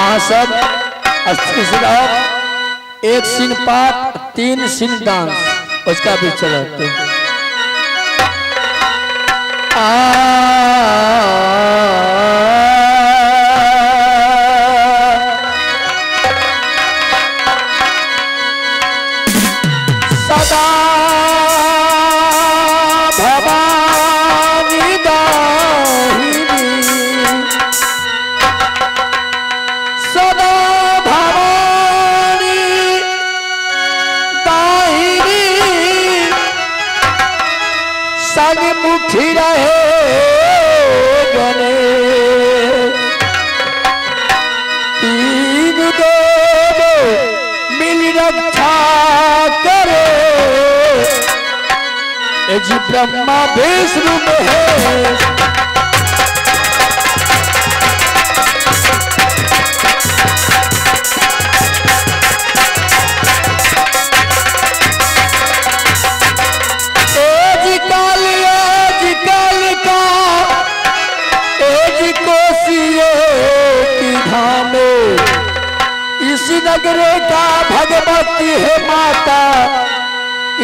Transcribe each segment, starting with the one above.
आ सब अस्थि सिर्फ एक सीन पाठ 3 सीन डांस उसका भी चलाते सदा भवानी दाहिनी सदा भवानी दाहिनी सन्मुखी रहे गणे तीन देव मिल रक्षा करे जी ब्रह्मा विष्णु महेश नगरों का भगवती है माता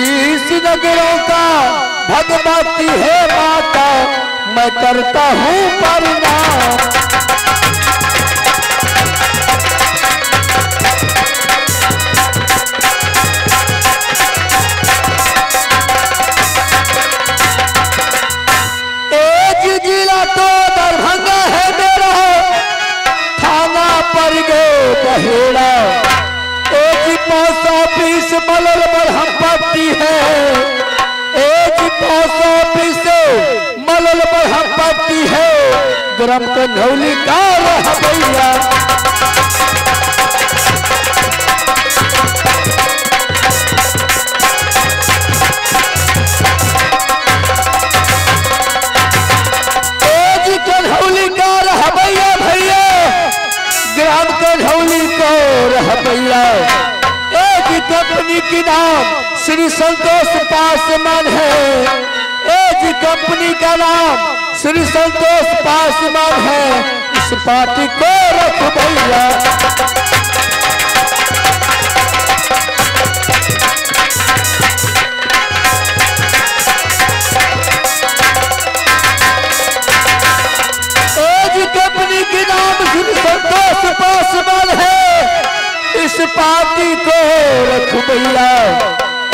इस नगरों का भगवती है माता मैं करता हूँ प्रणाम एक जिला तो दरभंगा है मेरा थाना पर गए बहेड़ा पोस्ट ऑफिस मलल बरहम पट्टी है एक पोस्ट ऑफिस मलल बरहम पट्टी है ग्राम कन्हौली का भैया कन्हौली का भैया भैया ग्राम कन्हौली को भैया कंपनी की नाम श्री संतोष पासवान है एज कंपनी का नाम श्री संतोष पासवान है इस पार्टी को रख भैया एज कंपनी की नाम श्री संतोष पासवान है इस पार्टी को रख भैया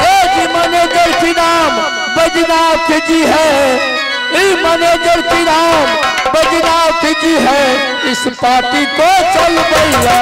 एज मैनेजर की नाम बैजनाथ जी है मैनेजर की नाम बैजनाथ जी है इस पार्टी को चल भैया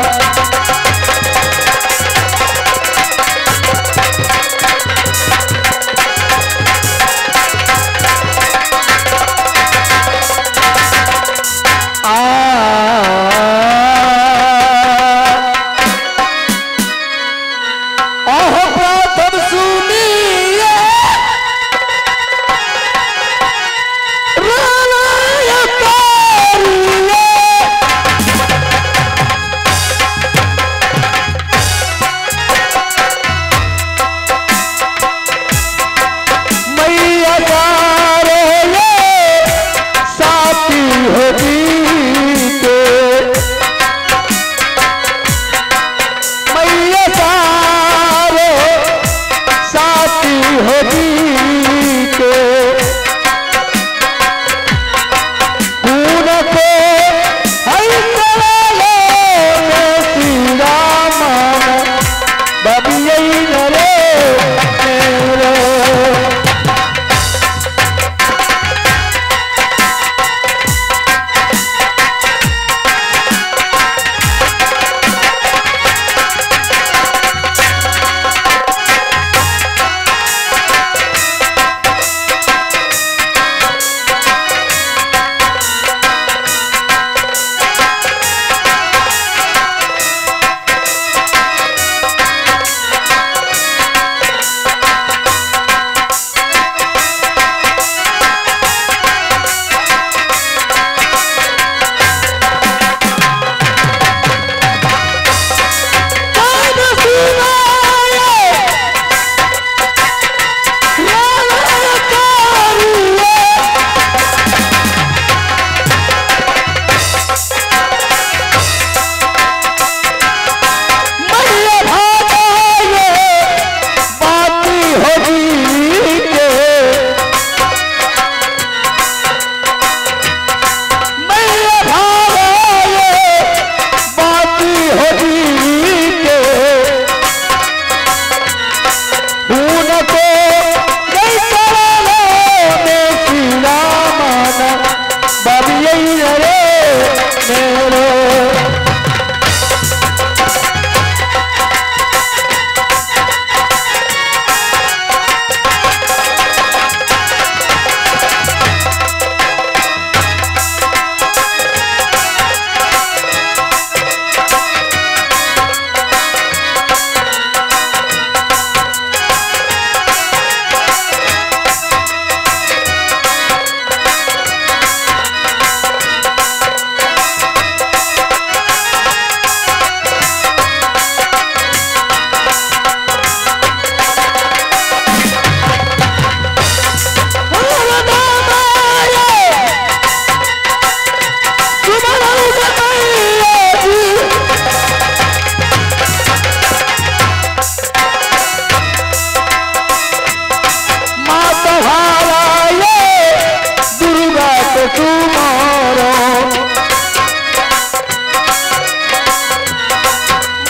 के तुम्हारो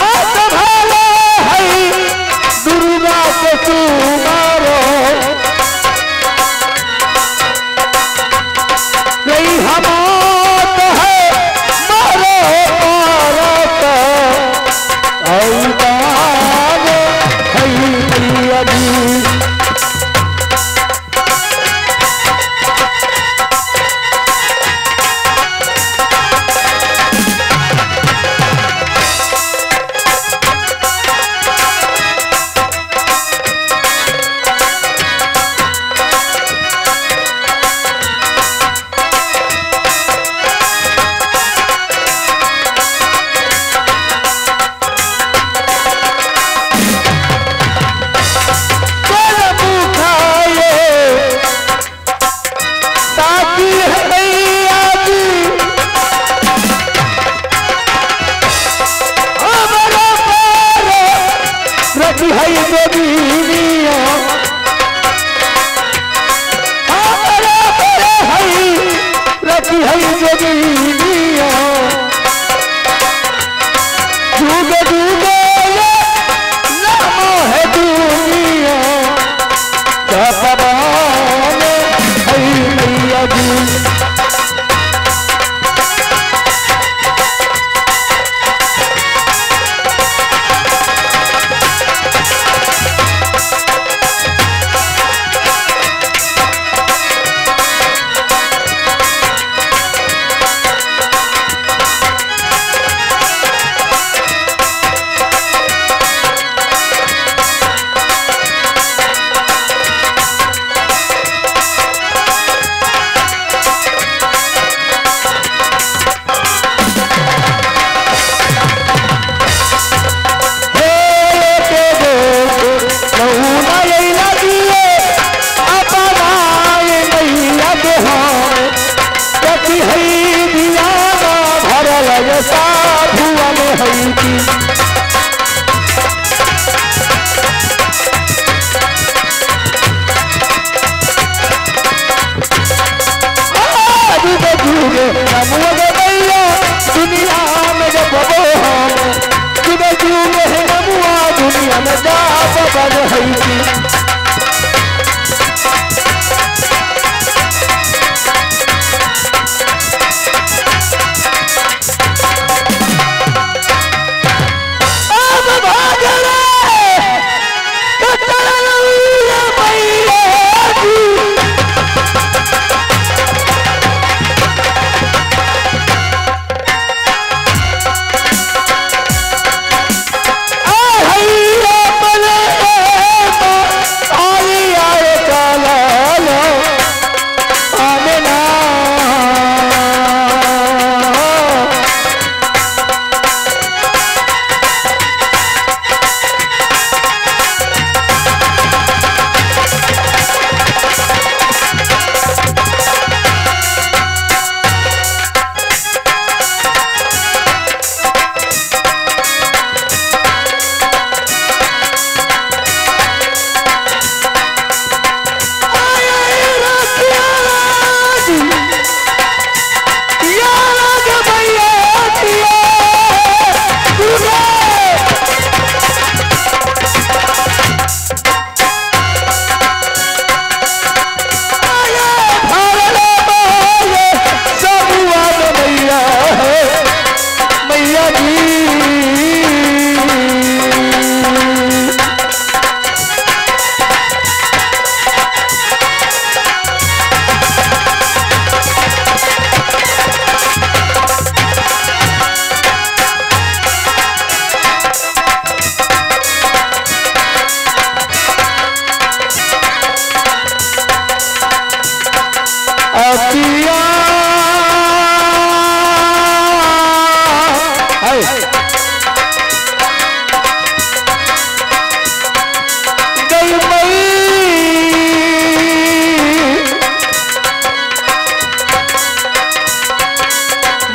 मत भालो है दुर्गा के तुम्हारो गई हमात है मारो पारत अवतार है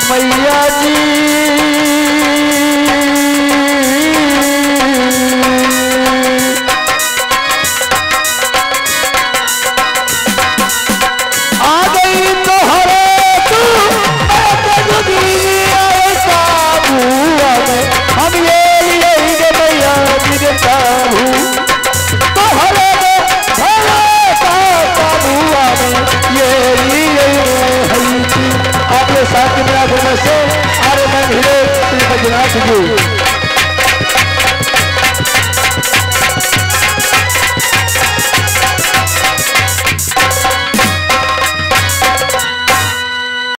मैया जी आ गई तो हरे बैजनाथ जी।